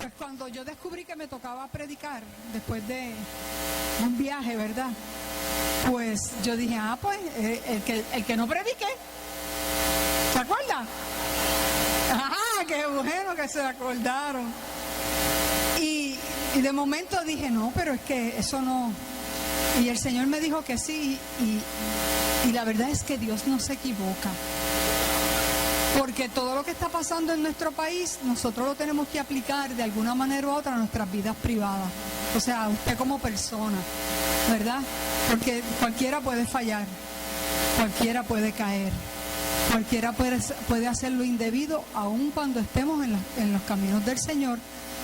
Pues cuando yo descubrí que me tocaba predicar después de un viaje, ¿verdad? Pues yo dije, pues el que no predique, ¿se acuerdan? Qué bueno que se acordaron. Y de momento dije, no, pero es que eso no. Y el Señor me dijo que sí, y la verdad es que Dios no se equivoca. Porque todo lo que está pasando en nuestro país, nosotros lo tenemos que aplicar de alguna manera u otra a nuestras vidas privadas. O sea, a usted como persona, ¿verdad? Porque cualquiera puede fallar, cualquiera puede caer, cualquiera puede hacer lo indebido, aun cuando estemos en los caminos del Señor.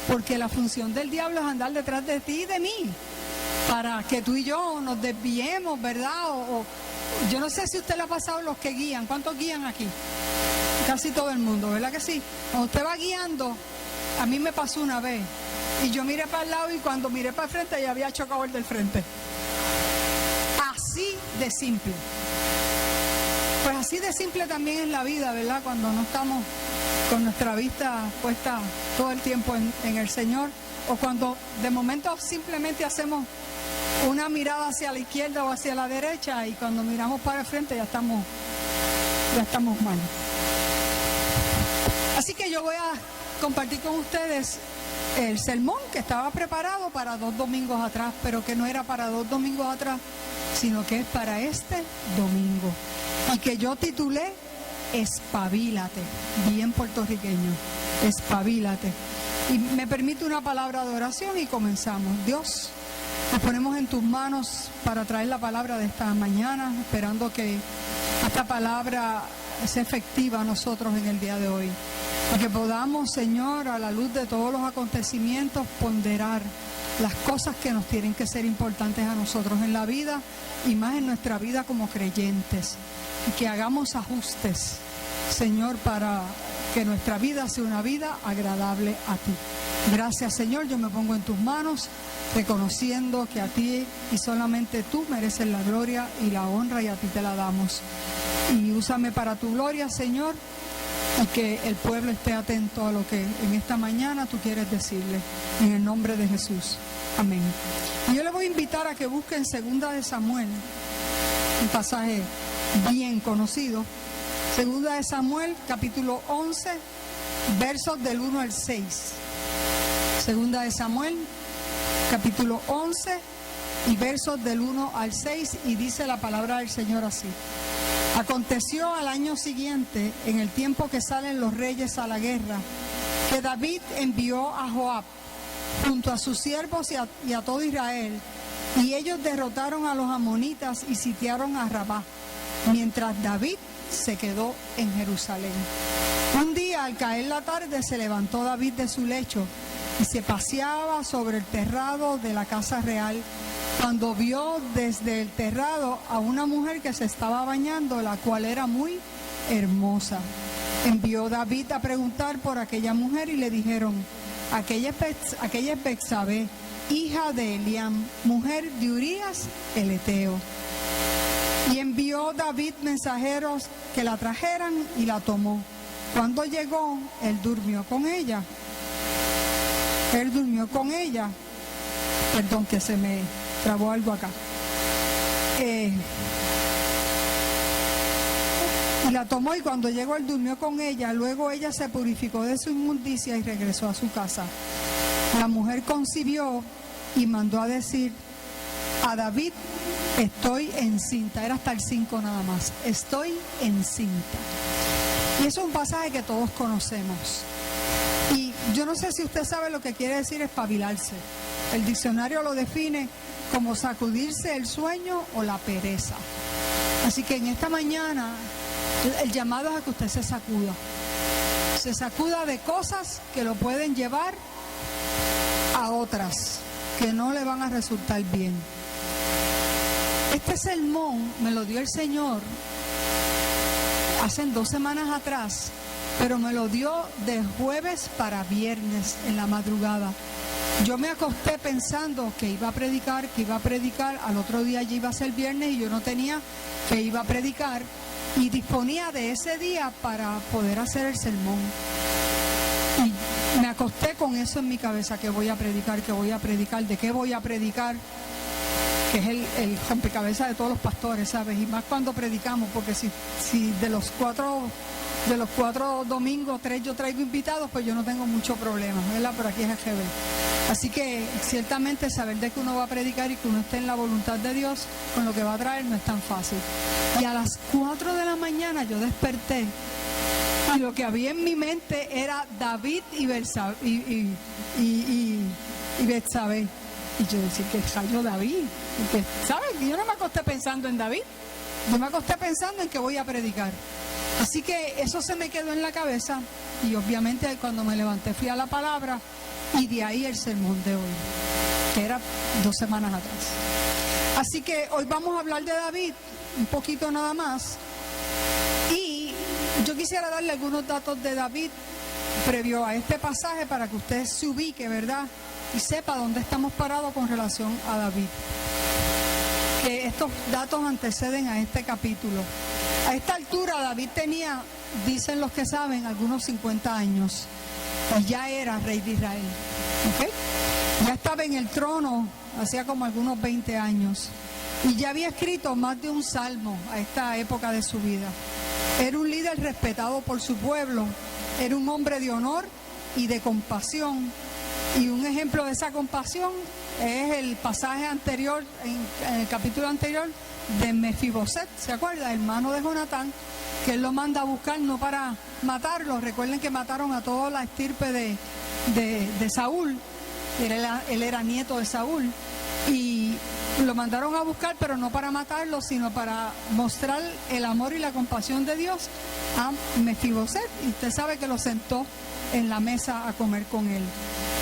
Porque la función del diablo es andar detrás de ti y de mí, para que tú y yo nos desviemos, ¿verdad? O yo no sé si usted le ha pasado los que guían. ¿Cuántos guían aquí? Casi todo el mundo, ¿verdad que sí? Cuando usted va guiando, a mí me pasó una vez, y yo miré para el lado, y cuando miré para el frente ya había chocado el del frente. Así de simple. Pues así de simple también es la vida, ¿verdad? Cuando no estamos con nuestra vista puesta todo el tiempo en el Señor, o cuando de momento simplemente hacemos una mirada hacia la izquierda o hacia la derecha, y cuando miramos para el frente ya estamos mal. Así que yo voy a compartir con ustedes el sermón que estaba preparado para 2 domingos atrás, pero que no era para 2 domingos atrás, sino que es para este domingo, y que yo titulé Espabilate, bien puertorriqueño, espabilate. Y me permite una palabra de oración y comenzamos. Dios, nos ponemos en tus manos para traer la palabra de esta mañana, esperando que esta palabra sea efectiva a nosotros en el día de hoy. Para que podamos, Señor, a la luz de todos los acontecimientos, ponderar las cosas que nos tienen que ser importantes a nosotros en la vida, y más en nuestra vida como creyentes. Y que hagamos ajustes, Señor, para que nuestra vida sea una vida agradable a ti. Gracias, Señor, yo me pongo en tus manos, reconociendo que a ti y solamente tú mereces la gloria y la honra, y a ti te la damos. Y úsame para tu gloria, Señor, y que el pueblo esté atento a lo que en esta mañana tú quieres decirle, en el nombre de Jesús. Amén. Y yo le voy a invitar a que busquen 2 de Samuel, un pasaje bien conocido. 2 de Samuel, capítulo 11, versos del 1 al 6. 2 de Samuel, capítulo 11 y versos del 1 al 6, y dice la palabra del Señor así. Aconteció al año siguiente, en el tiempo que salen los reyes a la guerra, que David envió a Joab junto a sus siervos y a todo Israel, y ellos derrotaron a los amonitas y sitiaron a Rabá, mientras David se quedó en Jerusalén. Un día, al caer la tarde, se levantó David de su lecho y se paseaba sobre el terrado de la casa real, cuando vio desde el terrado a una mujer que se estaba bañando, la cual era muy hermosa. Envió David a preguntar por aquella mujer, y le dijeron: aquella es Betsabé, hija de Eliam, mujer de Urías el Eteo. Y envió David mensajeros que la trajeran, y la tomó. Cuando llegó, él durmió con ella. Perdón, que se me trabó algo acá. Y la tomó, y cuando llegó, él durmió con ella. Luego ella se purificó de su inmundicia y regresó a su casa. La mujer concibió y mandó a decir a David: estoy encinta. Era hasta el 5 nada más. Estoy encinta. Y eso es un pasaje que todos conocemos. Y yo no sé si usted sabe lo que quiere decir espabilarse. El diccionario lo define como sacudirse el sueño o la pereza. Así que en esta mañana el llamado es a que usted se sacuda. Se sacuda de cosas que lo pueden llevar a otras que no le van a resultar bien. Este sermón me lo dio el Señor hace 2 semanas atrás, pero me lo dio de jueves para viernes en la madrugada. Yo me acosté pensando que iba a predicar, al otro día ya iba a ser viernes, y yo no tenía que iba a predicar, y disponía de ese día para poder hacer el sermón. me acosté con eso en mi cabeza, que voy a predicar, de qué voy a predicar, que es el rompecabezas de todos los pastores, ¿sabes? Y más cuando predicamos, porque si de los cuatro domingos, 3 yo traigo invitados, pues yo no tengo mucho problema, ¿verdad? Por aquí es AGB. Así que ciertamente saber de que uno va a predicar y que uno esté en la voluntad de Dios con lo que va a traer no es tan fácil. Y a las 4 de la mañana yo desperté y lo que había en mi mente era David y Betsabé. Y yo decía, ¿qué rayo David? ¿Sabes? Yo no me acosté pensando en David, yo me acosté pensando en que voy a predicar. Así que eso se me quedó en la cabeza y obviamente cuando me levanté fui a la palabra y de ahí el sermón de hoy, que era 2 semanas atrás. Así que hoy vamos a hablar de David, un poquito nada más. Y yo quisiera darle algunos datos de David previo a este pasaje para que usted se ubique, ¿verdad? Y sepa dónde estamos parados con relación a David. Que estos datos anteceden a este capítulo. A esta altura David tenía, dicen los que saben, algunos 50 años. Y ya era rey de Israel. ¿Okay? Ya estaba en el trono hacía como algunos 20 años. Y ya había escrito más de un salmo a esta época de su vida. Era un líder respetado por su pueblo. Era un hombre de honor y de compasión. Y un ejemplo de esa compasión es el pasaje anterior, en el capítulo anterior, de Mefiboset, ¿se acuerda? Hermano de Jonatán, que él lo manda a buscar no para matarlo. Recuerden que mataron a toda la estirpe de Saúl. Él era nieto de Saúl. Y lo mandaron a buscar, pero no para matarlo, sino para mostrar el amor y la compasión de Dios a Mefiboset. Y usted sabe que lo sentó en la mesa a comer con él.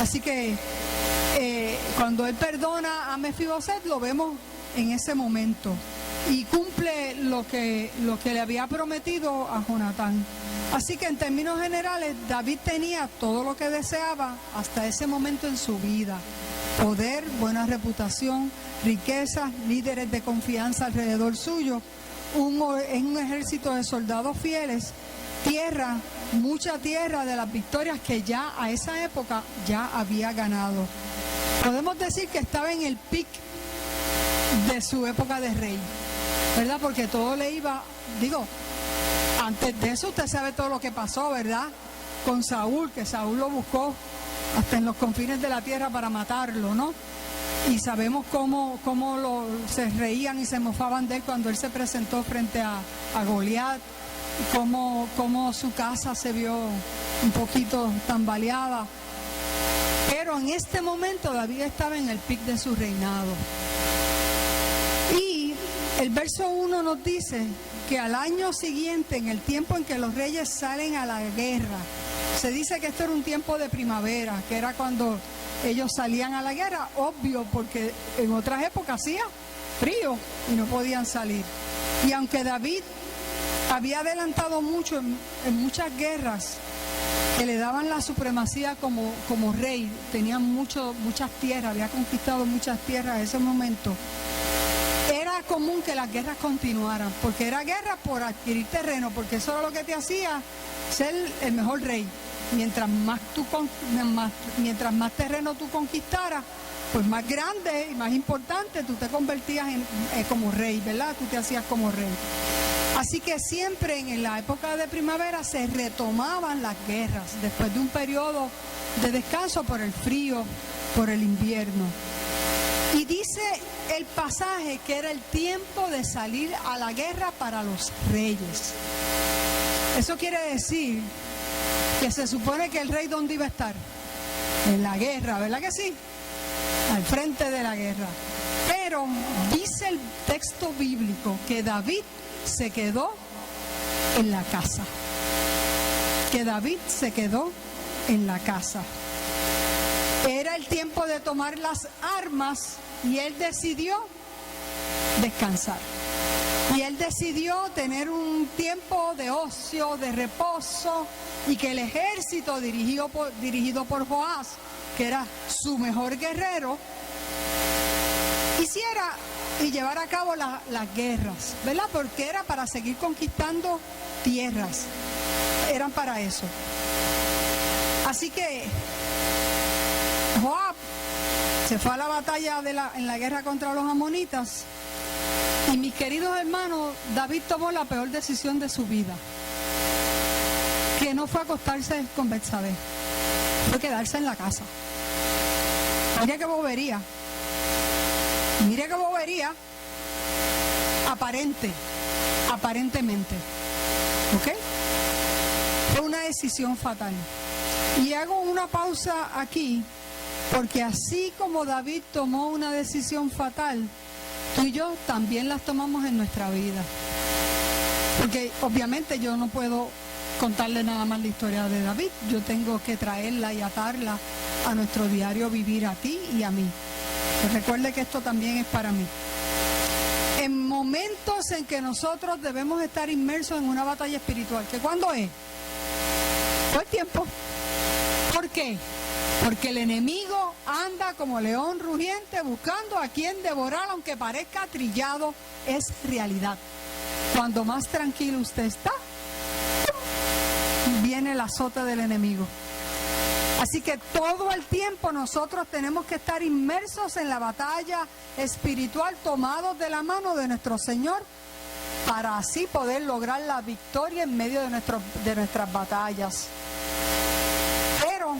Así que cuando él perdona a Mefiboset, lo vemos en ese momento y cumple lo que le había prometido a Jonatán. Así que en términos generales, David tenía todo lo que deseaba hasta ese momento en su vida: poder, buena reputación, riquezas, líderes de confianza alrededor suyo, un ejército de soldados fieles, tierra, mucha tierra de las victorias que ya a esa época ya había ganado. Podemos decir que estaba en el pic de su época de rey, ¿verdad? Porque todo le iba, antes de eso usted sabe todo lo que pasó, ¿verdad? Con Saúl, que Saúl lo buscó hasta en los confines de la tierra para matarlo, ¿no? Y sabemos cómo se reían y se mofaban de él cuando él se presentó frente a Goliat, cómo su casa se vio un poquito tambaleada. Pero en este momento David estaba en el pic de su reinado. Y el verso 1 nos dice que al año siguiente, en el tiempo en que los reyes salen a la guerra, se dice que esto era un tiempo de primavera, que era cuando ellos salían a la guerra, obvio, porque en otras épocas hacía frío y no podían salir. Y aunque David había adelantado mucho en muchas guerras que le daban la supremacía como rey, tenía muchas tierras, había conquistado muchas tierras en ese momento, era común que las guerras continuaran, porque era guerra por adquirir terreno, porque eso era lo que te hacía ser el mejor rey. Mientras más terreno tú conquistaras, pues más grande y más importante tú te convertías como rey, ¿verdad? Tú te hacías como rey. Así que siempre en la época de primavera se retomaban las guerras después de un periodo de descanso por el frío, por el invierno. Y dice el pasaje que era el tiempo de salir a la guerra para los reyes. Eso quiere decir que se supone que el rey, ¿dónde iba a estar? En la guerra, ¿verdad que sí? Al frente de la guerra. Pero dice el texto bíblico que David se quedó en la casa. Que David se quedó en la casa. Era el tiempo de tomar las armas y él decidió descansar. Y él decidió tener un tiempo de ocio, de reposo, y que el ejército dirigido por Joás, que era su mejor guerrero, hiciera y llevara a cabo las guerras, ¿verdad? Porque era para seguir conquistando tierras, eran para eso. Así que Joab se fue a la batalla en la guerra contra los amonitas. Y mis queridos hermanos, David tomó la peor decisión de su vida, que no fue acostarse con Betsabé, fue quedarse en la casa. Mire qué bobería, aparentemente, ¿ok? Fue una decisión fatal. Y hago una pausa aquí, porque así como David tomó una decisión fatal, tú y yo también las tomamos en nuestra vida. Porque obviamente yo no puedo contarle nada más la historia de David, yo tengo que traerla y atarla a nuestro diario vivir, a ti y a mí. Pues recuerde que esto también es para mí. En momentos en que nosotros debemos estar inmersos en una batalla espiritual, ¿que cuándo es? Todo el tiempo. ¿Por qué? Porque el enemigo anda como león rugiente buscando a quien devorar, aunque parezca trillado, es realidad. Cuando más tranquilo usted está, viene el azote del enemigo. Así que todo el tiempo nosotros tenemos que estar inmersos en la batalla espiritual, tomados de la mano de nuestro Señor, para así poder lograr la victoria en medio de nuestras batallas. Pero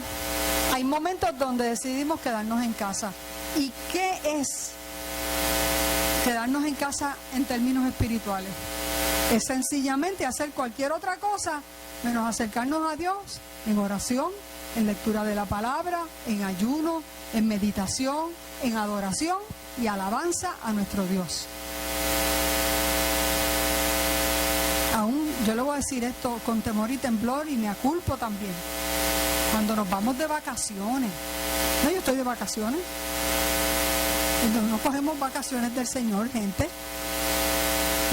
hay momentos donde decidimos quedarnos en casa. ¿Y qué es quedarnos en casa en términos espirituales? Es sencillamente hacer cualquier otra cosa menos acercarnos a Dios en oración, en lectura de la palabra, en ayuno, en meditación, en adoración y alabanza a nuestro Dios. Aún yo le voy a decir esto con temor y temblor, y me aculpo también. Cuando nos vamos de vacaciones, no, yo estoy de vacaciones, cuando no cogemos vacaciones del Señor, gente,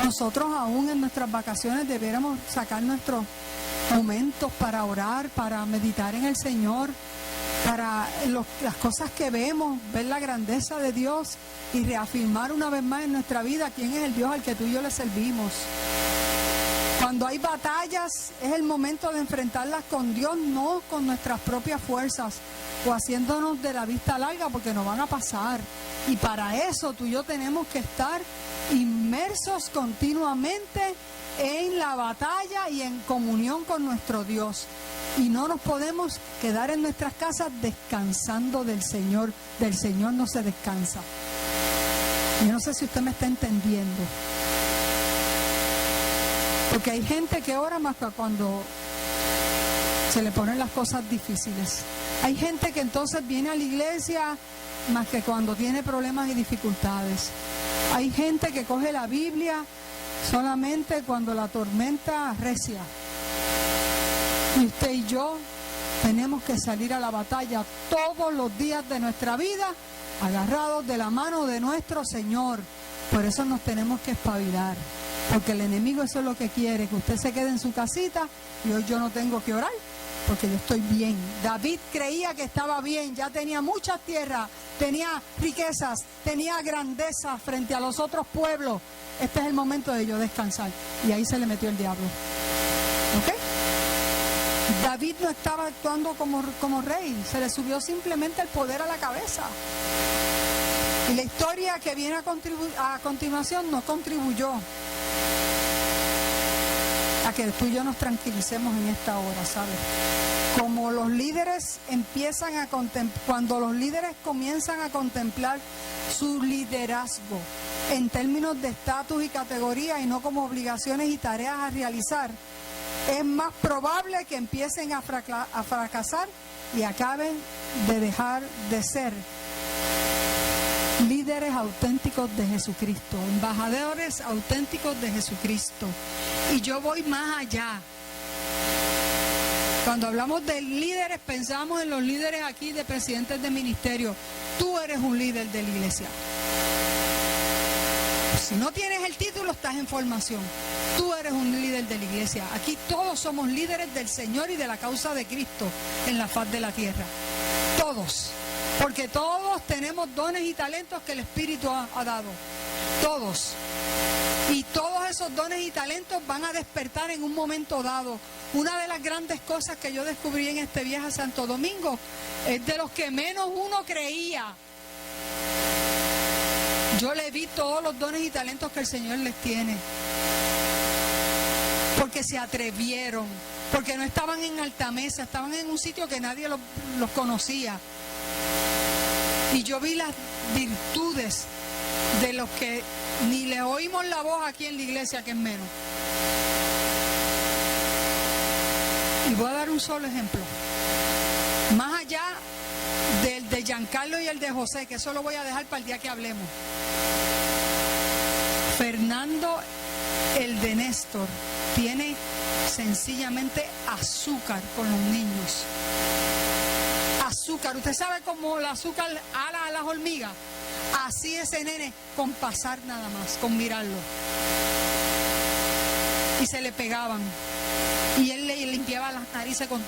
nosotros aún en nuestras vacaciones debiéramos sacar nuestros momentos para orar, para meditar en el Señor, para las cosas que vemos, ver la grandeza de Dios y reafirmar una vez más en nuestra vida quién es el Dios al que tú y yo le servimos. Cuando hay batallas es el momento de enfrentarlas con Dios, no con nuestras propias fuerzas o haciéndonos de la vista larga, porque nos van a pasar. Y para eso tú y yo tenemos que estar inmersos continuamente en la batalla y en comunión con nuestro Dios. Y no nos podemos quedar en nuestras casas descansando del Señor. Del Señor no se descansa. Yo no sé si usted me está entendiendo. Porque hay gente que ora más que cuando se le ponen las cosas difíciles. Hay gente que entonces viene a la iglesia más que cuando tiene problemas y dificultades. Hay gente que coge la Biblia solamente cuando la tormenta arrecia. Y usted y yo tenemos que salir a la batalla todos los días de nuestra vida, agarrados de la mano de nuestro Señor. Por eso nos tenemos que espabilar, porque el enemigo eso es lo que quiere, que usted se quede en su casita y hoy yo no tengo que orar, porque yo estoy bien. David creía que estaba bien, ya tenía muchas tierras, tenía riquezas, tenía grandeza frente a los otros pueblos. Este es el momento de yo descansar. Y ahí se le metió el diablo. ¿Ok? David no estaba actuando como rey, se le subió simplemente el poder a la cabeza. Y la historia que viene a continuación no contribuyó a que tú y yo nos tranquilicemos en esta hora, ¿sabes? Como los líderes cuando los líderes comienzan a contemplar su liderazgo en términos de estatus y categoría y no como obligaciones y tareas a realizar, es más probable que empiecen a fracasar y acaben de dejar de ser líderes auténticos de Jesucristo, embajadores auténticos de Jesucristo. Y yo voy más allá. Cuando hablamos de líderes, pensamos en los líderes aquí de presidentes de ministerio. Tú eres un líder de la iglesia. Si no tienes el título, estás en formación. Tú eres un líder de la iglesia. Aquí todos somos líderes del Señor y de la causa de Cristo en la faz de la tierra. Todos. Porque todos tenemos dones y talentos que el Espíritu ha dado. Todos. Y todos esos dones y talentos van a despertar en un momento dado. Una de las grandes cosas que yo descubrí en este viaje a Santo Domingo es de los que menos uno creía. Yo le vi todos los dones y talentos que el Señor les tiene. Porque se atrevieron, porque no estaban en altamesa, estaban en un sitio que nadie los conocía. Y yo vi las virtudes de los que ni le oímos la voz aquí en la iglesia, que es menos. Y voy a dar un solo ejemplo. Más allá del de Giancarlo y el de José, que eso lo voy a dejar para el día que hablemos. Fernando, el de Néstor, tiene sencillamente azúcar con los niños. Azúcar. Usted sabe cómo el azúcar ala a las hormigas. Así ese nene, con pasar nada más, con mirarlo. Y se le pegaban. Y él le limpiaba las narices con...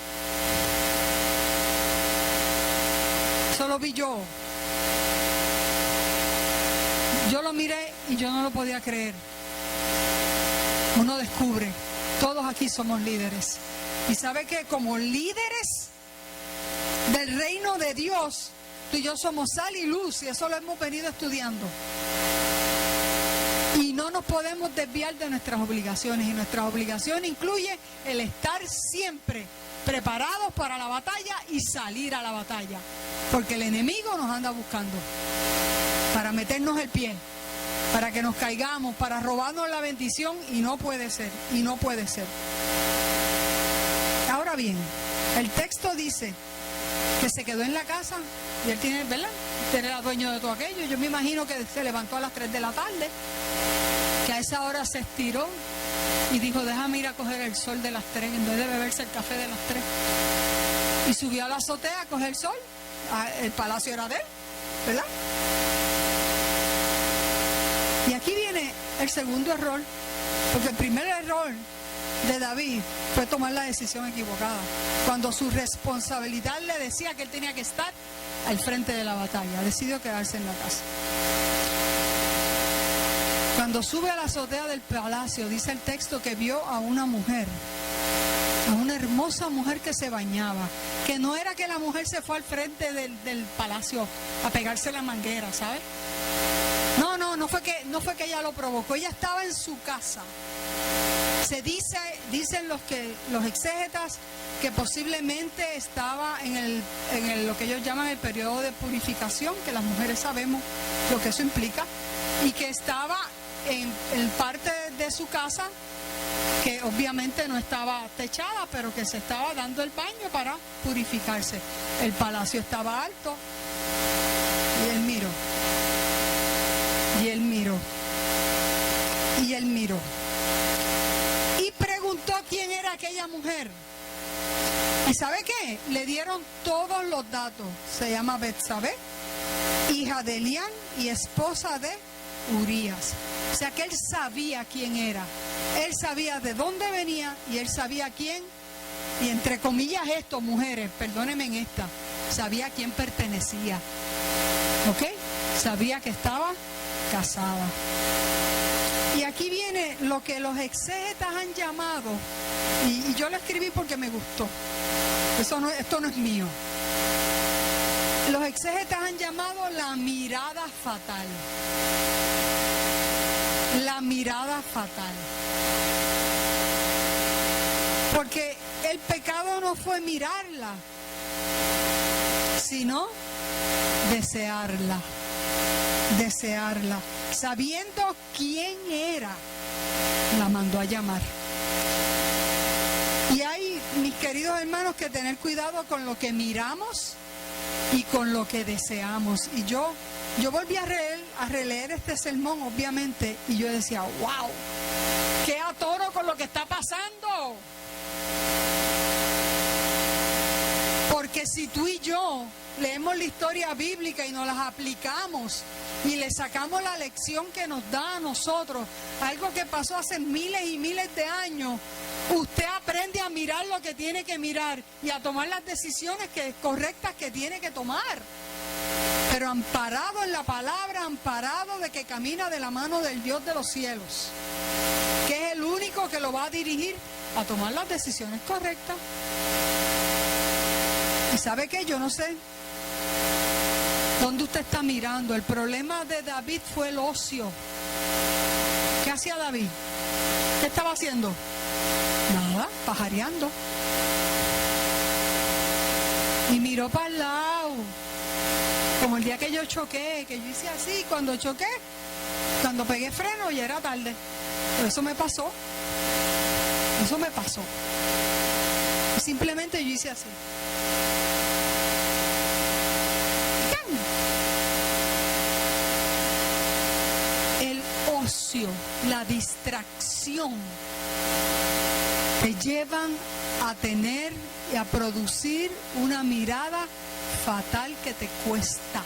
Eso lo vi yo. Yo lo miré y yo no lo podía creer. Uno descubre, todos aquí somos líderes. Y sabe que como líderes del reino de Dios, tú y yo somos sal y luz, y eso lo hemos venido estudiando. Y no nos podemos desviar de nuestras obligaciones, y nuestras obligaciones incluye el estar siempre preparados para la batalla y salir a la batalla, porque el enemigo nos anda buscando para meternos el pie, para que nos caigamos, para robarnos la bendición, y no puede ser, y no puede ser. Ahora bien, el texto dice que se quedó en la casa y él tiene, ¿verdad? Él era dueño de todo aquello. Yo me imagino que se levantó a las 3 de la tarde, que a esa hora se estiró y dijo, déjame ir a coger el sol de las 3 en vez de beberse el café de las 3. Y subió a la azotea a coger el sol. El palacio era de él, ¿verdad? Y aquí viene el segundo error, porque el primer error de David fue tomar la decisión equivocada, cuando su responsabilidad le decía que él tenía que estar al frente de la batalla. Decidió quedarse en la casa. Cuando sube a la azotea del palacio, dice el texto que vio a una mujer, a una hermosa mujer que se bañaba, que no era que la mujer se fue al frente del palacio a pegarse la manguera, ¿sabes? No fue que ella lo provocó, ella estaba en su casa. Se dicen los exégetas que posiblemente estaba en lo que ellos llaman el periodo de purificación, que las mujeres sabemos lo que eso implica, y que estaba en parte de su casa que obviamente no estaba techada, pero que se estaba dando el baño para purificarse. El palacio estaba alto y él miró. Y él miró. Y él miró. Y preguntó quién era aquella mujer. ¿Y sabe qué? Le dieron todos los datos. Se llama Betsabé, hija de Elián y esposa de Urías. O sea que él sabía quién era. Él sabía de dónde venía y él sabía quién. Y entre comillas esto, mujeres, perdónenme en esta, sabía a quién pertenecía. ¿Ok? Sabía que estaba casada. Y aquí viene lo que los exégetas han llamado, y yo lo escribí porque me gustó. Esto no es mío. Los exégetas han llamado la mirada fatal. La mirada fatal. Porque el pecado no fue mirarla, sino desearla. Desearla. Sabiendo quién era, la mandó a llamar. Y hay, mis queridos hermanos, que tener cuidado con lo que miramos y con lo que deseamos. Y yo volví a releer este sermón, obviamente, y yo decía, wow, qué atoro con lo que está pasando. Porque si tú y yo leemos la historia bíblica y nos las aplicamos y le sacamos la lección que nos da a nosotros, algo que pasó hace miles y miles de años, usted aprende a mirar lo que tiene que mirar y a tomar las decisiones correctas que tiene que tomar. pero amparado en la palabra, amparado de que camina de la mano del Dios de los cielos, que es el único que lo va a dirigir a tomar las decisiones correctas. ¿Y sabe qué? Yo no sé dónde usted está mirando. El problema de David fue el ocio. ¿Qué hacía David? ¿Qué estaba haciendo? Nada, pajareando. Y miró para el lado, como el día que yo choqué, que yo hice así, cuando choqué, cuando pegué freno ya era tarde. Pero eso me pasó. Eso me pasó. Y simplemente yo hice así. El ocio, la distracción, te llevan a tener y a producir una mirada fatal que te cuesta,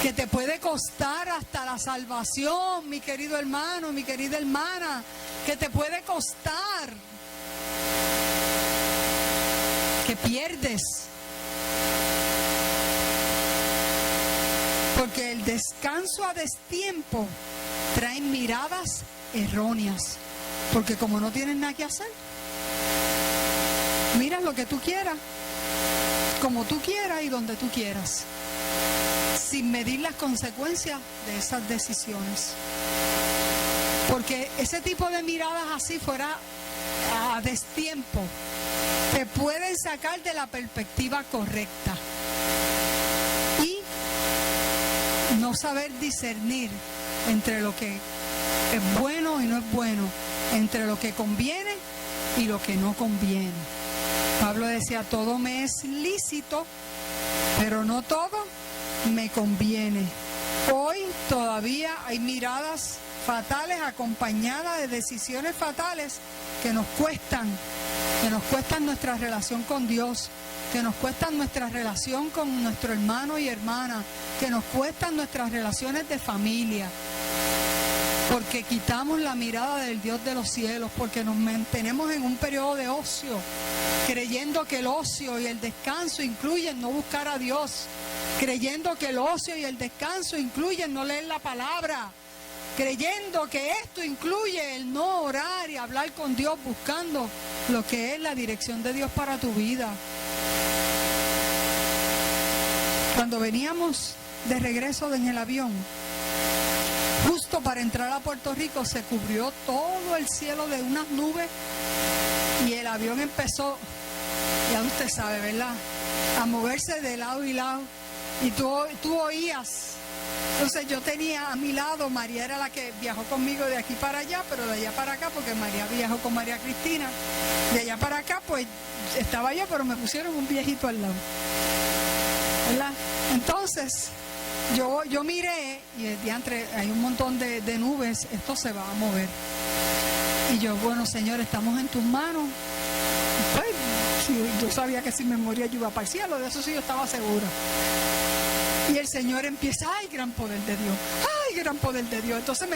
que te puede costar hasta la salvación, mi querido hermano, mi querida hermana, que te puede costar, que pierdes. Porque el descanso a destiempo trae miradas erróneas, porque como no tienes nada que hacer, miras lo que tú quieras, como tú quieras y donde tú quieras, sin medir las consecuencias de esas decisiones. Porque ese tipo de miradas así fuera a destiempo te pueden sacar de la perspectiva correcta y no saber discernir entre lo que es bueno y no es bueno, entre lo que conviene y lo que no conviene. Pablo decía, todo me es lícito, pero no todo me conviene. Hoy todavía hay miradas fatales acompañadas de decisiones fatales que nos cuestan nuestra relación con Dios, que nos cuestan nuestra relación con nuestro hermano y hermana, que nos cuestan nuestras relaciones de familia, porque quitamos la mirada del Dios de los cielos, porque nos mantenemos en un periodo de ocio, creyendo que el ocio y el descanso incluyen no buscar a Dios, creyendo que el ocio y el descanso incluyen no leer la palabra, creyendo que esto incluye el no orar y hablar con Dios, buscando lo que es la dirección de Dios para tu vida. Cuando veníamos de regreso en el avión, justo para entrar a Puerto Rico, se cubrió todo el cielo de unas nubes y el avión empezó, ya usted sabe, ¿verdad?, a moverse de lado y lado, y tú oías. Entonces yo tenía a mi lado, María era la que viajó conmigo de aquí para allá, pero de allá para acá, porque María viajó con María Cristina, de allá para acá pues estaba yo, pero me pusieron un viejito al lado, ¿verdad? Entonces yo miré y el diantre, hay un montón de nubes, esto se va a mover. Y yo, bueno, Señor, estamos en tus manos. Pues yo sabía que si me moría yo iba para el cielo, de eso sí yo estaba segura. Y el Señor empieza, ¡ay, gran poder de Dios! ¡Ay, gran poder de Dios! Entonces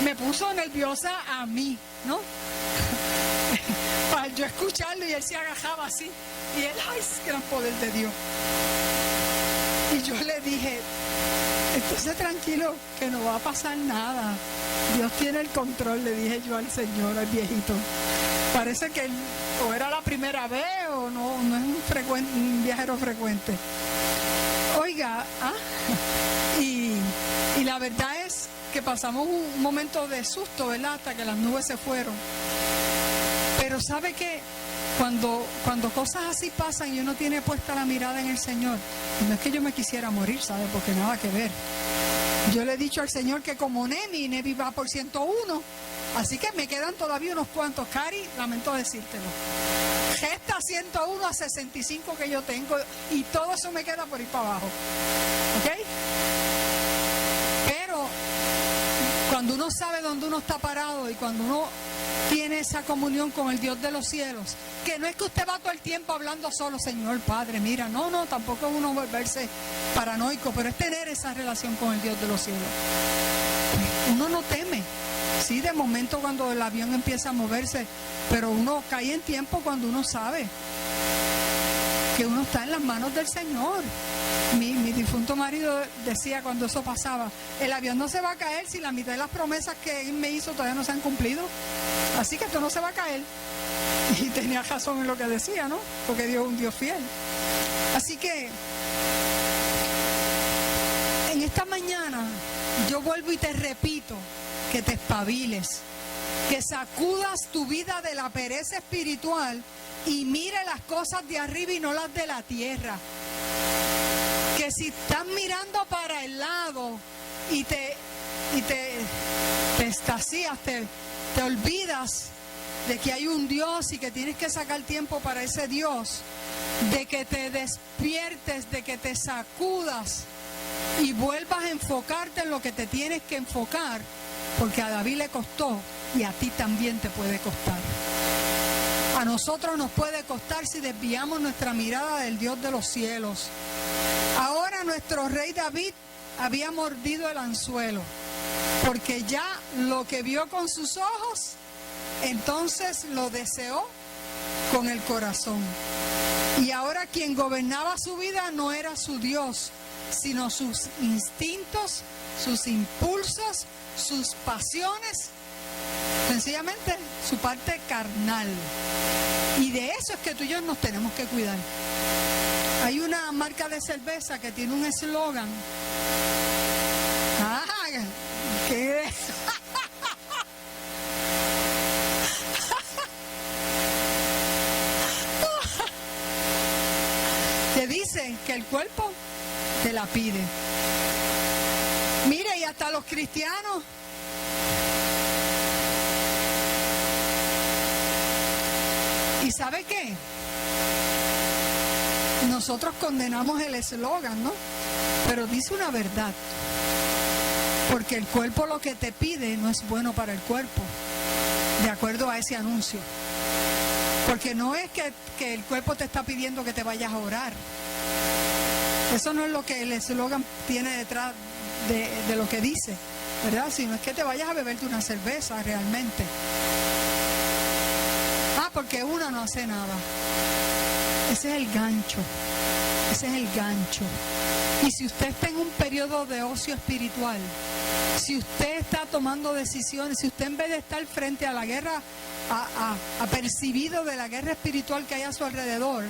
me puso nerviosa a mí, ¿no? Para yo escucharlo, y él se agajaba así. Y él, ¡ay, gran poder de Dios! Y yo le dije, estése tranquilo, que no va a pasar nada. Dios tiene el control, le dije yo al Señor, al viejito. Parece que él, o era la primera vez, o no es un viajero frecuente. Oiga, y la verdad es que pasamos un momento de susto, ¿verdad?, hasta que las nubes se fueron. Pero ¿sabe qué? Cuando cosas así pasan y uno tiene puesta la mirada en el Señor, no es que yo me quisiera morir, ¿sabe?, porque nada que ver. Yo le he dicho al Señor que como Nemi va por 101, así que me quedan todavía unos cuantos. Cari, lamento decírtelo. Gesta 101 a 65 que yo tengo, y todo eso me queda por ir para abajo. ¿Ok? Pero cuando uno sabe dónde uno está parado y cuando uno tiene esa comunión con el Dios de los cielos, que no es que usted va todo el tiempo hablando solo, Señor Padre, mira, no, tampoco es uno volverse paranoico, pero es tener esa relación con el Dios de los cielos. Uno no teme. Sí, de momento cuando el avión empieza a moverse, pero uno cae en tiempo cuando uno sabe que uno está en las manos del Señor. Mi difunto marido decía cuando eso pasaba, el avión no se va a caer si la mitad de las promesas que él me hizo todavía no se han cumplido, así que esto no se va a caer. Y tenía razón en lo que decía, ¿no? Porque Dios es un Dios fiel. Así que en esta mañana yo vuelvo y te repito que te espabiles, que sacudas tu vida de la pereza espiritual y mire las cosas de arriba y no las de la tierra. Que si estás mirando para el lado y te extasías, te olvidas de que hay un Dios y que tienes que sacar tiempo para ese Dios, de que te despiertes, de que te sacudas y vuelvas a enfocarte en lo que te tienes que enfocar, porque a David le costó y a ti también te puede costar. A nosotros nos puede costar si desviamos nuestra mirada del Dios de los cielos. Ahora nuestro rey David había mordido el anzuelo, porque ya lo que vio con sus ojos, entonces lo deseó con el corazón. Y ahora quien gobernaba su vida no era su Dios, sino sus instintos, sus impulsos, sus pasiones, sencillamente su parte carnal. Y de eso es que tú y yo nos tenemos que cuidar. Hay una marca de cerveza que tiene un eslogan. ¿Qué? Te dice que el cuerpo te la pide. Mire, y hasta los cristianos. ¿Y sabe qué? Nosotros condenamos el eslogan, ¿no? Pero dice una verdad. Porque el cuerpo lo que te pide no es bueno para el cuerpo, de acuerdo a ese anuncio. Porque no es que el cuerpo te está pidiendo que te vayas a orar. Eso no es lo que el eslogan tiene detrás de lo que dice, ¿verdad? Sino es que te vayas a beberte una cerveza realmente. Porque una no hace nada. Ese es el gancho. Ese es el gancho. Y si usted está en un periodo de ocio espiritual, si usted está tomando decisiones, si usted en vez de estar frente a la guerra, apercibido de la guerra espiritual que hay a su alrededor,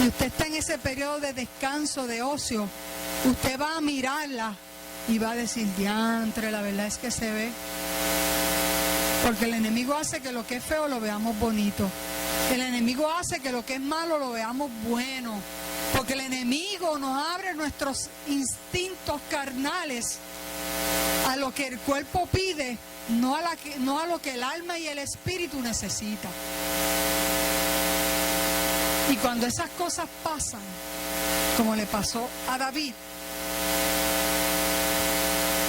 y usted está en ese periodo de descanso, de ocio, usted va a mirarla y va a decir, diantre, la verdad es que se ve. Porque el enemigo hace que lo que es feo lo veamos bonito. El enemigo hace que lo que es malo lo veamos bueno. Porque el enemigo nos abre nuestros instintos carnales a lo que el cuerpo pide, no a lo que el alma y el espíritu necesitan. Y cuando esas cosas pasan, como le pasó a David,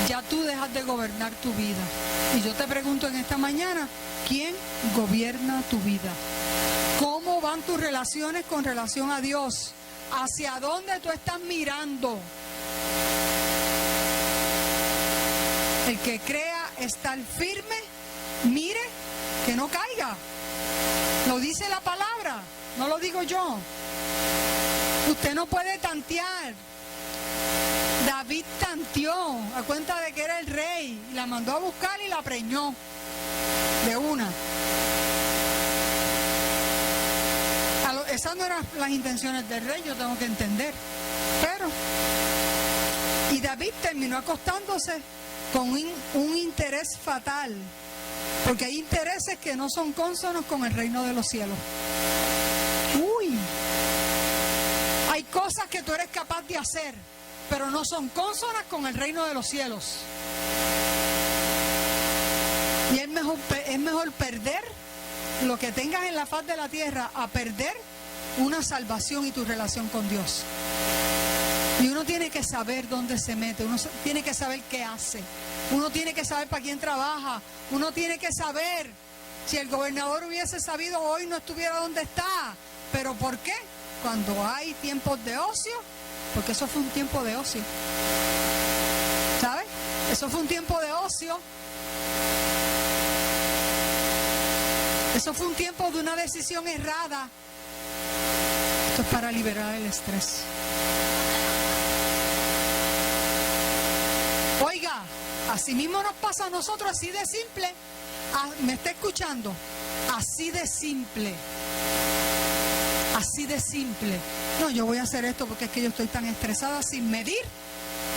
ya tú dejas de gobernar tu vida. Y yo te pregunto en esta mañana, ¿quién gobierna tu vida? ¿Cómo van tus relaciones con relación a Dios? ¿Hacia dónde tú estás mirando? El que crea estar firme, mire que no caiga. Lo dice la palabra, no lo digo yo. Usted no puede tantear. David tanteó a cuenta de que era el rey, y la mandó a buscar y la preñó de una. Esas no eran las intenciones del rey, yo tengo que entender. Y David terminó acostándose con un interés fatal, porque hay intereses que no son cónsonos con el reino de los cielos. Hay cosas que tú eres capaz de hacer, pero no son cónsonas con el reino de los cielos. Y es mejor perder lo que tengas en la faz de la tierra a perder una salvación y tu relación con Dios. Y uno tiene que saber dónde se mete, uno tiene que saber qué hace, uno tiene que saber para quién trabaja, uno tiene que saber. Si el gobernador hubiese sabido, hoy no estuviera donde está. ¿Pero por qué? Cuando hay tiempos de ocio, porque eso fue un tiempo de ocio, ¿sabes? Eso fue un tiempo de ocio. Eso fue un tiempo de una decisión errada. Esto es para liberar el estrés. Oiga, así mismo nos pasa a nosotros, así de simple. ¿Me está escuchando? Así de simple. Así de simple. No, yo voy a hacer esto porque es que yo estoy tan estresada sin medir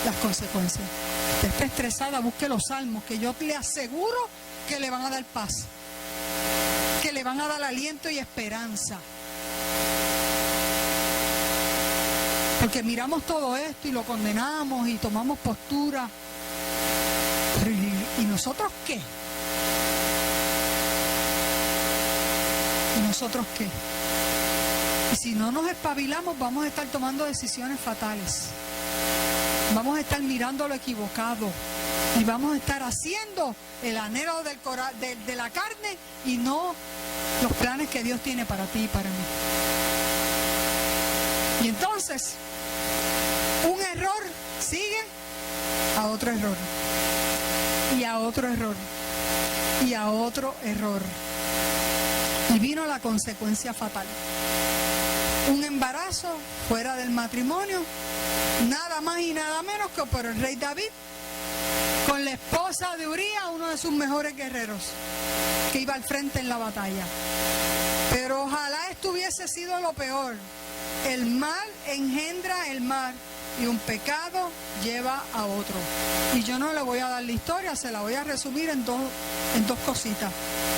las consecuencias. Usted está estresada, busque los salmos, que yo le aseguro que le van a dar paz, que le van a dar aliento y esperanza. Porque miramos todo esto y lo condenamos y tomamos postura. Pero ¿y nosotros qué? ¿Y nosotros qué? Y si no nos espabilamos, vamos a estar tomando decisiones fatales. Vamos a estar mirando lo equivocado. Y vamos a estar haciendo el anhelo de la carne y no los planes que Dios tiene para ti y para mí. Y entonces, un error sigue a otro error. Y a otro error. Y a otro error. Y vino la consecuencia fatal. Un embarazo fuera del matrimonio, nada más y nada menos que por el rey David, con la esposa de Urías, uno de sus mejores guerreros, que iba al frente en la batalla. Pero ojalá esto hubiese sido lo peor. El mal engendra el mal y un pecado lleva a otro. Y yo no le voy a dar la historia, se la voy a resumir en dos cositas.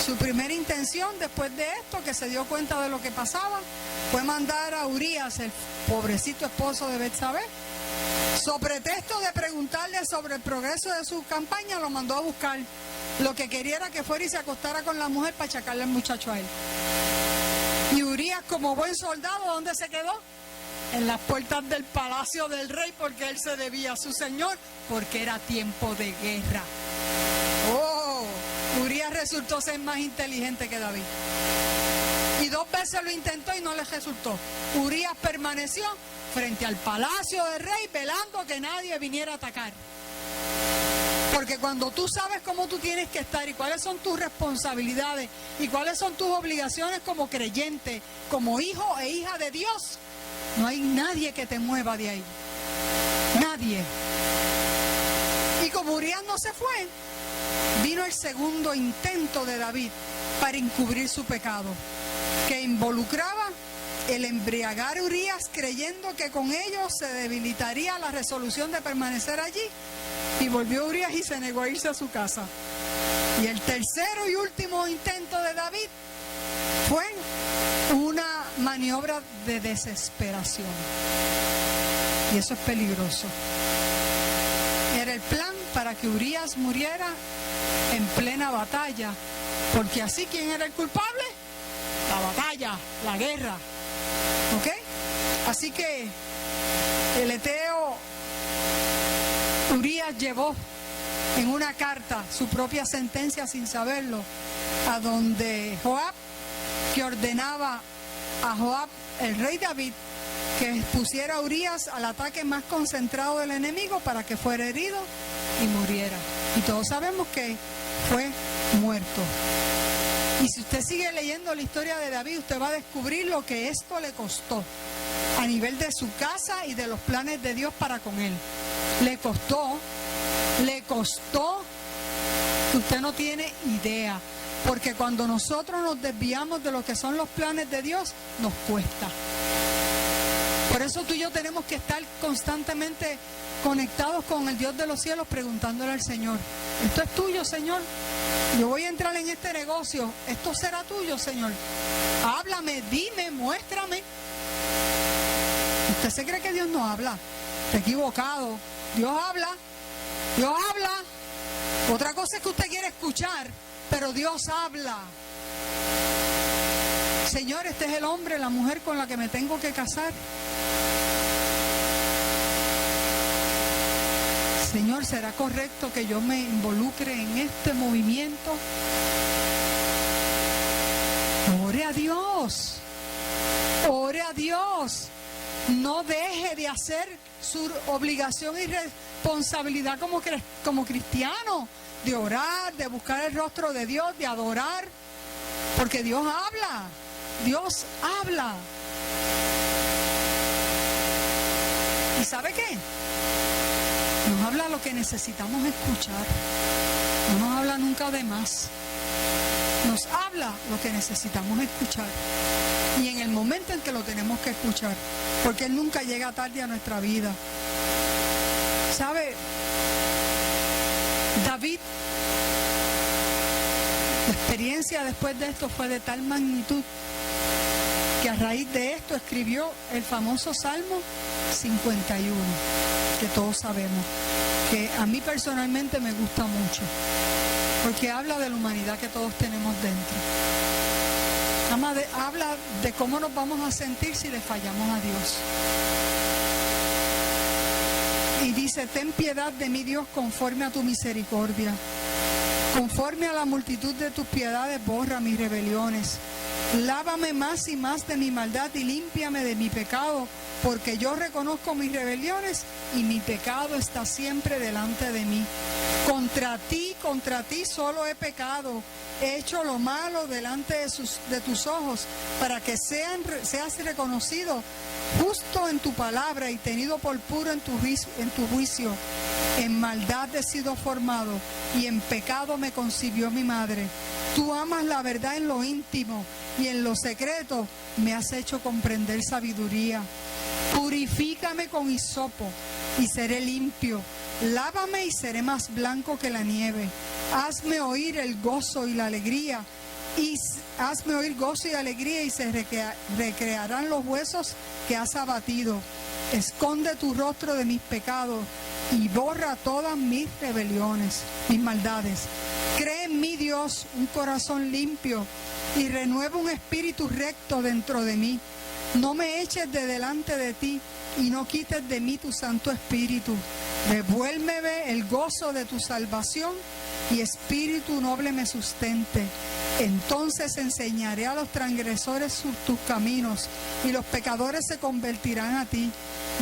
Su primera intención después de esto, que se dio cuenta de lo que pasaba, fue mandar a Urías, el pobrecito esposo de Betsabé, sobre pretexto de preguntarle sobre el progreso de su campaña, lo mandó a buscar. Lo que quería era que fuera y se acostara con la mujer para achacarle al muchacho a él. Y Urías, como buen soldado, ¿dónde se quedó? En las puertas del palacio del rey, porque él se debía a su señor, porque era tiempo de guerra. ¡Oh! Urías resultó ser más inteligente que David. Y 2 veces lo intentó y no le resultó. Urías permaneció frente al palacio del rey, velando que nadie viniera a atacar. Porque cuando tú sabes cómo tú tienes que estar y cuáles son tus responsabilidades y cuáles son tus obligaciones como creyente, como hijo e hija de Dios, no hay nadie que te mueva de ahí. Nadie. Y como Urías no se fue, vino el segundo intento de David para encubrir su pecado, que involucraba el embriagar a Urías creyendo que con ello se debilitaría la resolución de permanecer allí. Y volvió Urías y se negó a irse a su casa. Y el tercero y último intento de David fue una maniobra de desesperación. Y eso es peligroso. Era el plan para que Urías muriera en plena batalla. Porque así, ¿quién era el culpable? La batalla, la guerra. ¿Ok? Así que el eteo Urías llevó en una carta su propia sentencia sin saberlo, a donde Joab, que ordenaba a Joab, el rey David, que pusiera a Urías al ataque más concentrado del enemigo para que fuera herido y muriera. Y todos sabemos que fue muerto. Y si usted sigue leyendo la historia de David, usted va a descubrir lo que esto le costó a nivel de su casa y de los planes de Dios para con él. Le costó que usted no tiene idea. Porque cuando nosotros nos desviamos de lo que son los planes de Dios, nos cuesta. Por eso tú y yo tenemos que estar constantemente conectados con el Dios de los cielos, preguntándole al Señor: ¿esto es tuyo, Señor? Yo voy a entrar en este negocio, ¿esto será tuyo, Señor? Háblame, dime, muéstrame. ¿Usted se cree que Dios no habla? Está equivocado. Dios habla. Dios habla. Otra cosa es que usted quiere escuchar, pero Dios habla. Señor, este es el hombre, la mujer con la que me tengo que casar. Señor, ¿será correcto que yo me involucre en este movimiento? Ore a Dios. Ore a Dios. No deje de hacer su obligación y responsabilidad como cristiano, de orar, de buscar el rostro de Dios, de adorar, porque Dios habla. Dios habla. ¿Y sabe qué? Nos habla lo que necesitamos escuchar. No nos habla nunca de más. Nos habla lo que necesitamos escuchar. Y en el momento en que lo tenemos que escuchar. Porque Él nunca llega tarde a nuestra vida. ¿Sabe? David, la experiencia después de esto fue de tal magnitud que a raíz de esto escribió el famoso Salmo 51, que todos sabemos, que a mí personalmente me gusta mucho, porque habla de la humanidad que todos tenemos dentro. Habla de cómo nos vamos a sentir si le fallamos a Dios. Y dice: ten piedad de mí, Dios, conforme a tu misericordia. Conforme a la multitud de tus piedades, borra mis rebeliones. Lávame más y más de mi maldad y límpiame de mi pecado, porque yo reconozco mis rebeliones y mi pecado está siempre delante de mí. Contra ti solo he pecado. He hecho lo malo delante de tus ojos, para que seas reconocido justo en tu palabra y tenido por puro en tu juicio. En maldad he sido formado y en pecado me concibió mi madre. Tú amas la verdad en lo íntimo y en lo secreto me has hecho comprender sabiduría. Purifícame con hisopo y seré limpio. Lávame y seré más blanco que la nieve. Hazme oír el gozo y la alegría. Hazme oír gozo y alegría y se recrearán los huesos que has abatido. Esconde tu rostro de mis pecados y borra todas mis rebeliones, mis maldades. Cree en mí, Dios, un corazón limpio y renueva un espíritu recto dentro de mí. No me eches de delante de ti y no quites de mí tu Santo Espíritu. Devuélveme el gozo de tu salvación y espíritu noble me sustente. Entonces enseñaré a los transgresores tus caminos y los pecadores se convertirán a ti.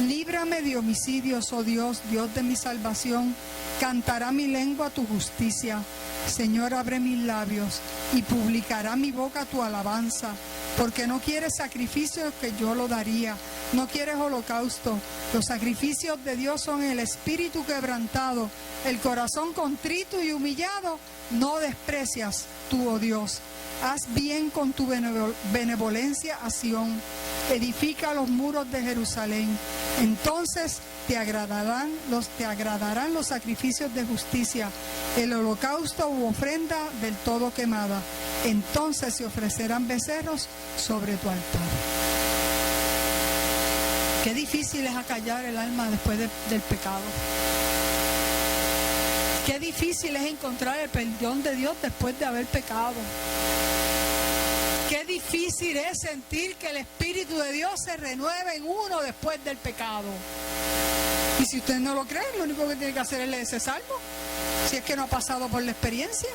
Líbrame de homicidios, oh Dios, Dios de mi salvación. Cantará mi lengua tu justicia. Señor, abre mis labios y publicará mi boca tu alabanza. Porque no quieres sacrificios que yo lo daría, no quieres holocausto. Los sacrificios de Dios son el espíritu quebrantado, el corazón contrito y humillado, no desprecias tú, oh Dios. Haz bien con tu benevolencia a Sión, edifica los muros de Jerusalén. Entonces te agradarán los sacrificios de justicia, el holocausto u ofrenda del todo quemada. Entonces se ofrecerán becerros sobre tu altar. Qué difícil es acallar el alma después del pecado. Qué difícil es encontrar el perdón de Dios después de haber pecado. Qué difícil es sentir que el Espíritu de Dios se renueve en uno después del pecado. Y si usted no lo cree, lo único que tiene que hacer es leer ese salmo, si es que no ha pasado por la experiencia.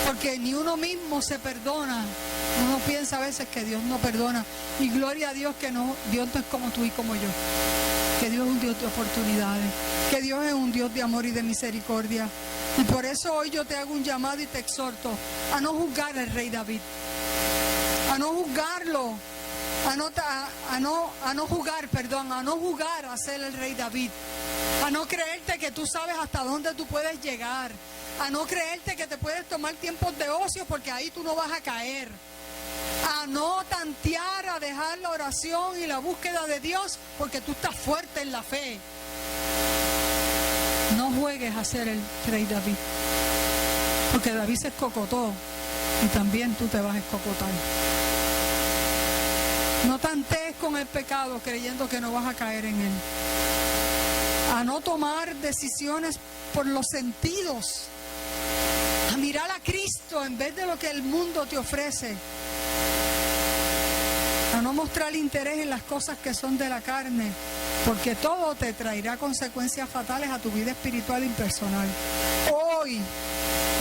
Porque ni uno mismo se perdona. Uno piensa a veces que Dios no perdona. Y gloria a Dios que no, Dios no es como tú y como yo. Que Dios es un Dios de oportunidades. Que Dios es un Dios de amor y de misericordia. Y por eso hoy yo te hago un llamado y te exhorto a no juzgar al rey David. A no juzgarlo. A no jugar a ser el rey David. A no creerte que tú sabes hasta dónde tú puedes llegar. A no creerte que te puedes tomar tiempos de ocio porque ahí tú no vas a caer. A no tantear, a dejar la oración y la búsqueda de Dios porque tú estás fuerte en la fe. No juegues a ser el rey David, porque David se escocotó y también tú te vas a escocotar. No tantees con el pecado creyendo que no vas a caer en él. A no tomar decisiones por los sentidos. A mirar a Cristo en vez de lo que el mundo te ofrece. A no mostrar interés en las cosas que son de la carne, porque todo te traerá consecuencias fatales a tu vida espiritual y personal. Hoy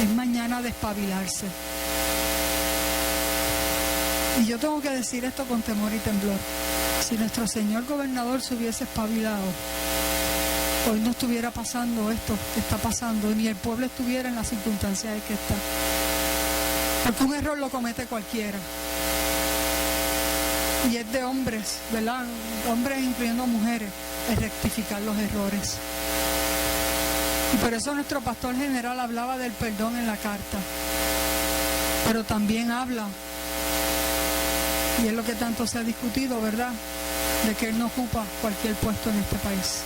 es mañana de espabilarse. Y yo tengo que decir esto con temor y temblor. Si nuestro señor gobernador se hubiese espabilado, hoy no estuviera pasando esto que está pasando, ni el pueblo estuviera en las circunstancias en que está. Porque un error lo comete cualquiera. y es de hombres, ¿verdad? Hombres incluyendo mujeres, es rectificar los errores. Y por eso nuestro pastor general hablaba del perdón en la carta, pero también habla, y es lo que tanto se ha discutido, ¿verdad?, de que él no ocupa cualquier puesto en este país.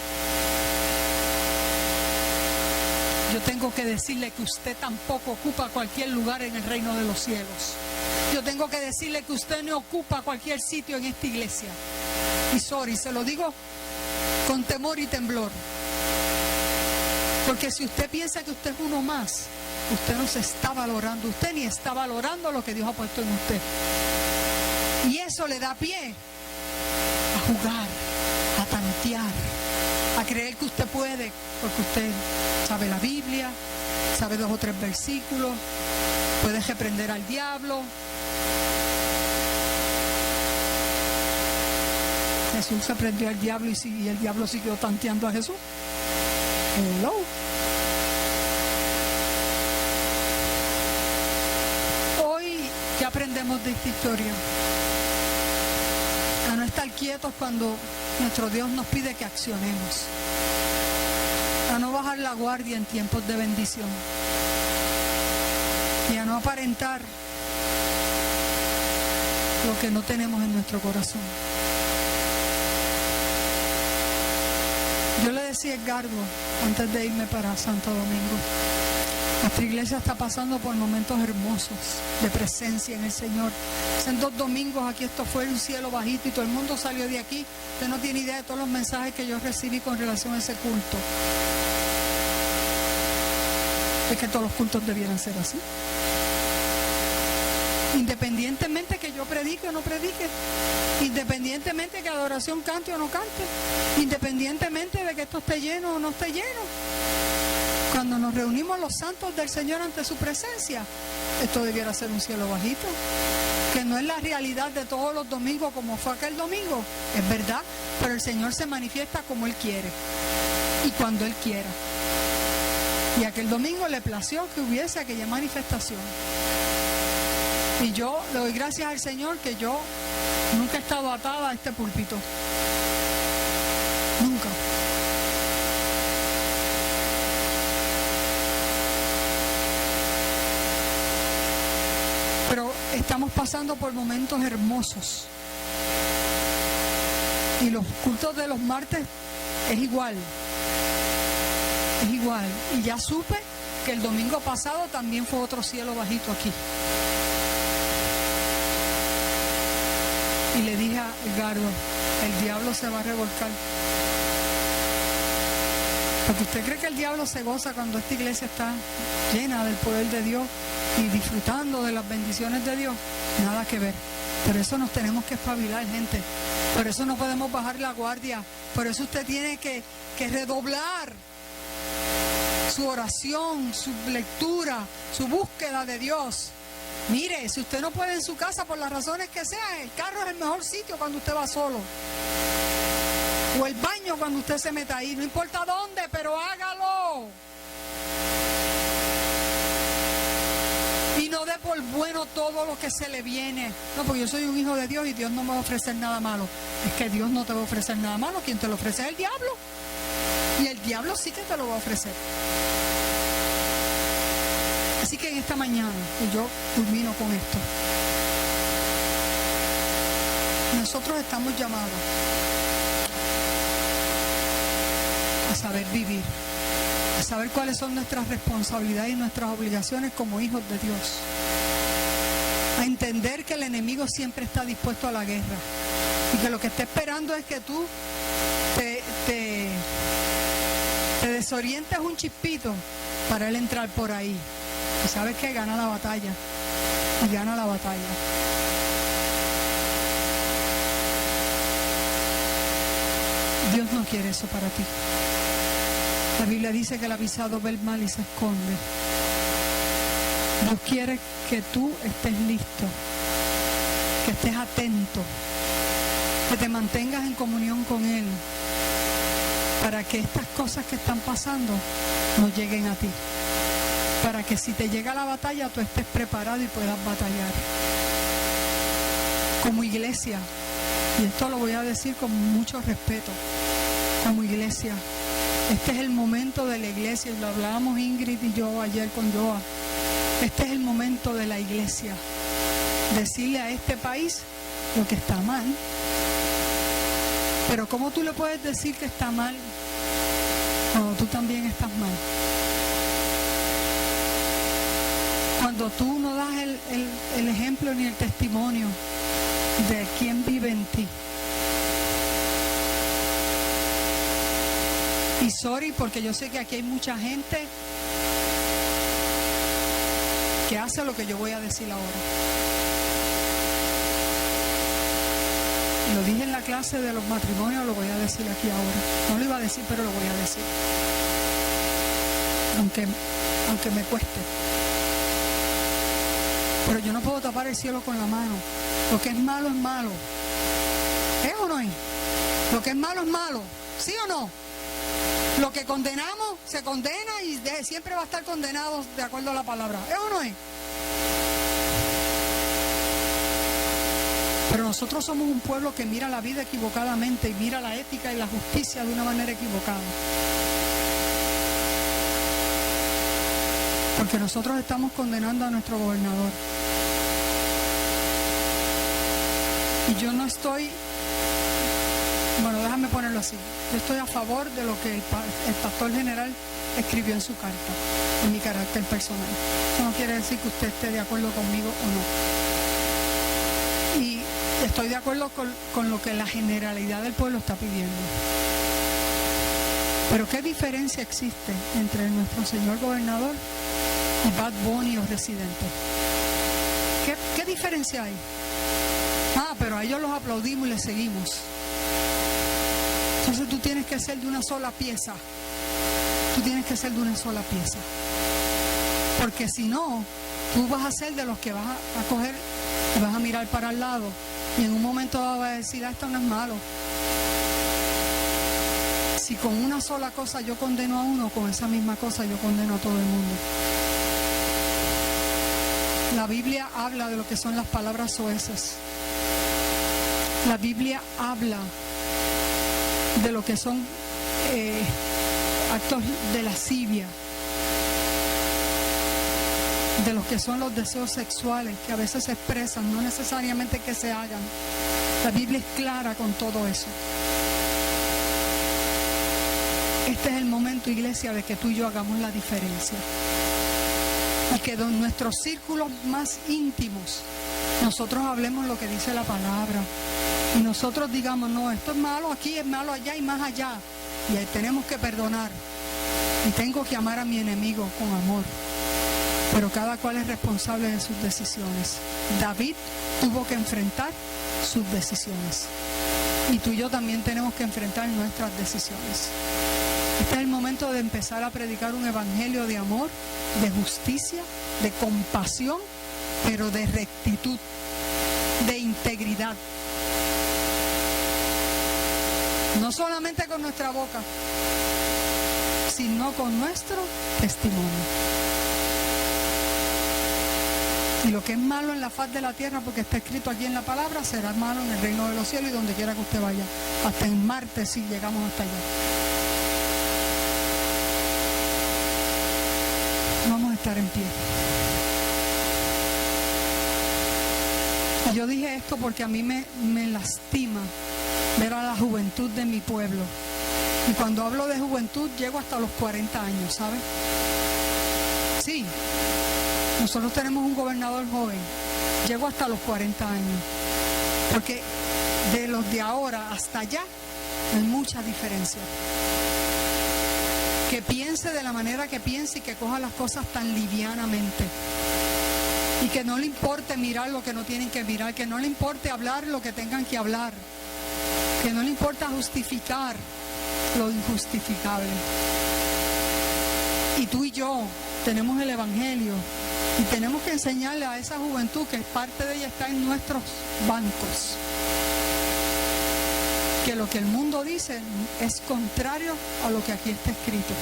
Yo tengo que decirle que usted tampoco ocupa cualquier lugar en el reino de los cielos. Yo tengo que decirle que usted no ocupa cualquier sitio en esta iglesia. Y se lo digo con temor y temblor. Porque si usted piensa que usted es uno más, usted no se está valorando, usted ni está valorando lo que Dios ha puesto en usted. Y eso le da pie a jugar, a tantear, a creer que usted puede, porque usted sabe la Biblia, sabe 2 o 3 versículos, puede reprender al diablo. Jesús reprendió al diablo y el diablo siguió tanteando a Jesús. Hello. Hoy, ¿qué aprendemos de esta historia? A no estar quietos cuando nuestro Dios nos pide que accionemos. A no bajar la guardia en tiempos de bendición. Y a no aparentar lo que no tenemos en nuestro corazón. Yo le decía a Edgardo, antes de irme para Santo Domingo, nuestra iglesia está pasando por momentos hermosos de presencia en el Señor. En 2 domingos aquí esto fue un cielo bajito y todo el mundo salió de aquí. Usted no tiene idea de todos los mensajes que yo recibí con relación a ese culto. Es que todos los cultos debieran ser así. Independientemente que yo predique o no predique, independientemente que adoración cante o no cante, independientemente de que esto esté lleno o no esté lleno. Cuando nos reunimos los santos del Señor ante su presencia, esto debiera ser un cielo bajito, que no es la realidad de todos los domingos como fue aquel domingo, es verdad, pero el Señor se manifiesta como Él quiere y cuando Él quiera. Y aquel domingo le plació que hubiese aquella manifestación. Y yo le doy gracias al Señor que yo nunca he estado atada a este púlpito. Nunca. Pero estamos pasando por momentos hermosos. Y los cultos de los martes es igual. Es igual. Y ya supe que el domingo pasado también fue otro cielo bajito aquí. Y le dije a Edgardo, el diablo se va a revolcar. Porque usted cree que el diablo se goza cuando esta iglesia está llena del poder de Dios y disfrutando de las bendiciones de Dios. Nada que ver. Por eso nos tenemos que espabilar, gente. Por eso no podemos bajar la guardia. Por eso usted tiene que redoblar su oración, su lectura, su búsqueda de Dios. Mire, si usted no puede en su casa por las razones que sean, el carro es el mejor sitio cuando usted va solo. O el baño cuando usted se meta ahí, no importa dónde, pero hágalo. Y no dé por bueno todo lo que se le viene. No, porque yo soy un hijo de Dios y Dios no me va a ofrecer nada malo. Es que Dios no te va a ofrecer nada malo, quien te lo ofrece es el diablo. Y el diablo sí que te lo va a ofrecer. Así que en esta mañana, y yo culmino con esto, nosotros estamos llamados a saber vivir, a saber cuáles son nuestras responsabilidades y nuestras obligaciones como hijos de Dios, a entender que el enemigo siempre está dispuesto a la guerra y que lo que está esperando es que tú te desorientes un chispito para él entrar por ahí. Y sabes que gana la batalla. Y gana la batalla. Dios no quiere eso para ti. La Biblia dice que el avisado ve el mal y se esconde. Dios quiere que tú estés listo, que estés atento, que te mantengas en comunión con Él, para que estas cosas que están pasando no lleguen a ti. Para que si te llega la batalla, tú estés preparado y puedas batallar. Como iglesia, y esto lo voy a decir con mucho respeto, como iglesia, este es el momento de la iglesia, y lo hablábamos Ingrid y yo ayer con Joa, este es el momento de la iglesia, decirle a este país lo que está mal. Pero ¿cómo tú le puedes decir que está mal cuando tú también estás mal? Cuando tú no das el ejemplo ni el testimonio de quién vive en ti. Y sorry, porque yo sé que aquí hay mucha gente que hace lo que yo voy a decir ahora. Lo dije en la clase de los matrimonios, lo voy a decir aquí ahora. No lo iba a decir, pero lo voy a decir. Aunque me cueste. Pero yo no puedo tapar el cielo con la mano. Lo que es malo es malo. ¿Es o no es? Lo que es malo, ¿sí o no? Lo que condenamos se condena y siempre va a estar condenado de acuerdo a la palabra. ¿Es o no es? Pero nosotros somos un pueblo que mira la vida equivocadamente y mira la ética y la justicia de una manera equivocada. Porque nosotros estamos condenando a nuestro gobernador. Y yo no estoy, bueno, déjame ponerlo así, yo estoy a favor de lo que el pastor general escribió en su carta, en mi carácter personal. Eso no quiere decir que usted esté de acuerdo conmigo o no. Y estoy de acuerdo con lo que la generalidad del pueblo está pidiendo. Pero ¿qué diferencia existe entre nuestro señor gobernador y Bad Bunny o Residente? ¿Qué diferencia hay? Pero a ellos los aplaudimos y les seguimos. Entonces tú tienes que ser de una sola pieza. Tú tienes que ser de una sola pieza. Porque si no, tú vas a ser de los que vas a coger y vas a mirar para el lado. Y en un momento dado vas a decir, esto no es malo. Si con una sola cosa yo condeno a uno, con esa misma cosa yo condeno a todo el mundo. La Biblia habla de lo que son las palabras soeces. La Biblia habla de lo que son actos de lascivia, de lo que son los deseos sexuales que a veces se expresan, no necesariamente que se hagan. La Biblia es clara con todo eso. Este es el momento, iglesia, de que tú y yo hagamos la diferencia. Y que en nuestros círculos más íntimos nosotros hablemos lo que dice la palabra. Y nosotros digamos, no, esto es malo aquí, es malo allá y más allá. Y ahí tenemos que perdonar. Y tengo que amar a mi enemigo con amor. Pero cada cual es responsable de sus decisiones. David tuvo que enfrentar sus decisiones. Y tú y yo también tenemos que enfrentar nuestras decisiones. Este es el momento de empezar a predicar un evangelio de amor, de justicia, de compasión, pero de rectitud, de integridad. No solamente con nuestra boca, sino con nuestro testimonio. Y lo que es malo en la faz de la tierra, porque está escrito aquí en la palabra, será malo en el reino de los cielos y donde quiera que usted vaya. Hasta en Marte, si llegamos hasta allá. Vamos a estar en pie. Y yo dije esto porque a mí me lastima ver a la juventud de mi pueblo. Y cuando hablo de juventud, llego hasta los 40 años, ¿sabes? Sí, nosotros tenemos un gobernador joven. Llego hasta los 40 años. Porque de los de ahora hasta allá hay mucha diferencia. Que piense de la manera que piense y que coja las cosas tan livianamente. Y que no le importe mirar lo que no tienen que mirar, que no le importe hablar lo que tengan que hablar, que no le importa justificar lo injustificable. Y tú y yo tenemos el evangelio y tenemos que enseñarle a esa juventud que parte de ella está en nuestros bancos, que lo que el mundo dice es contrario a lo que aquí está escrito.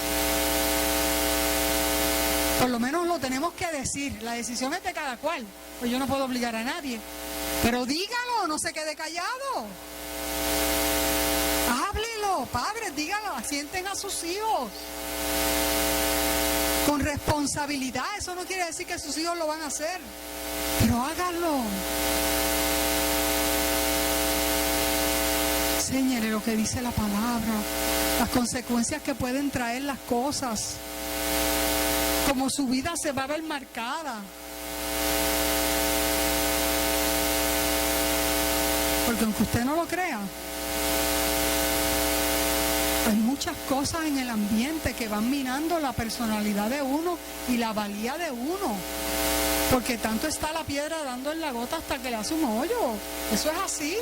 Por lo menos lo tenemos que decir. La decisión es de cada cual. Pues yo no puedo obligar a nadie. Pero dígalo, no se quede callado. Háblelo, padres, dígalo, asienten a sus hijos. Con responsabilidad. Eso no quiere decir que sus hijos lo van a hacer. Pero háganlo. Enséñele lo que dice la palabra, las consecuencias que pueden traer las cosas, como su vida se va a ver marcada. Porque aunque usted no lo crea, hay muchas cosas en el ambiente que van minando la personalidad de uno y la valía de uno. Porque tanto está la piedra dando en la gota hasta que le hace un hoyo. Eso es así.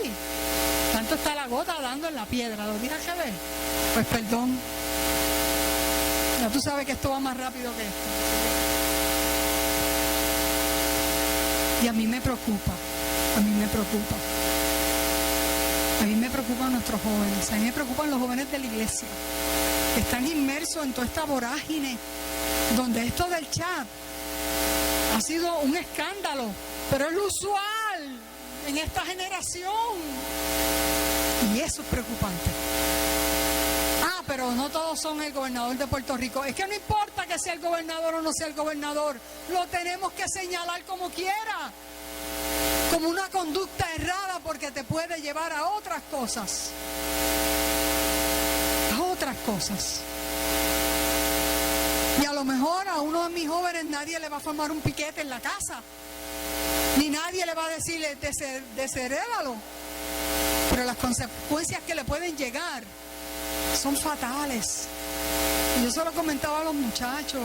Tanto está la gota dando en la piedra. ¿Lo dije al revés? Pues perdón. Ya tú sabes que esto va más rápido que esto. Y a mí me preocupa. A mí me preocupa. A mí me preocupan nuestros jóvenes. A mí me preocupan los jóvenes de la iglesia. Que están inmersos en toda esta vorágine. Donde esto del chat ha sido un escándalo. Pero es lo usual en esta generación. Y eso es preocupante. Ah, pero no todos son el gobernador de Puerto Rico. Es que no importa que sea el gobernador o no sea el gobernador. Lo tenemos que señalar como quiera. Como una conducta errada, porque te puede llevar a otras cosas. A otras cosas. Y a lo mejor a uno de mis jóvenes nadie le va a formar un piquete en la casa. Ni nadie le va a decirle desherédalo. Pero las consecuencias que le pueden llegar son fatales. Y yo solo comentaba a los muchachos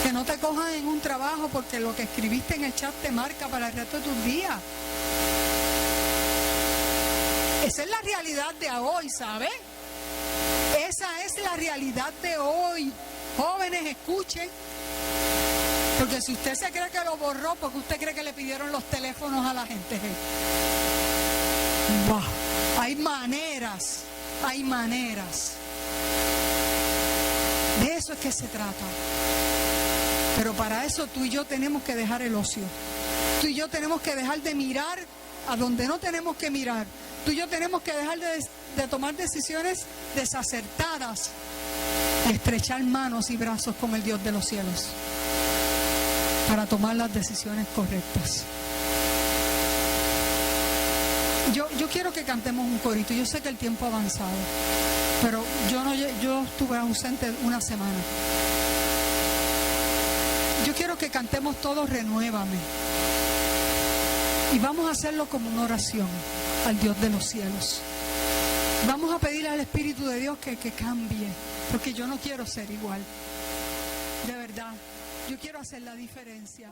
que no te cojan en un trabajo porque lo que escribiste en el chat te marca para el resto de tus días. Esa es la realidad de hoy, ¿sabe? Esa es la realidad de hoy. Jóvenes, escuchen. Porque si usted se cree que lo borró, porque usted cree que le pidieron los teléfonos a la gente. Wow. Hay maneras. De eso es que se trata. Pero para eso tú y yo tenemos que dejar el ocio. Tú y yo tenemos que dejar de mirar a donde no tenemos que mirar. Tú y yo tenemos que dejar de tomar decisiones desacertadas y estrechar manos y brazos con el Dios de los cielos para tomar las decisiones correctas. Yo quiero que cantemos un corito. Yo sé que el tiempo ha avanzado, pero yo estuve ausente una semana. Yo quiero que cantemos todos Renuévame. Y vamos a hacerlo como una oración al Dios de los cielos. Vamos a pedirle al Espíritu de Dios que cambie, porque yo no quiero ser igual. De verdad, yo quiero hacer la diferencia.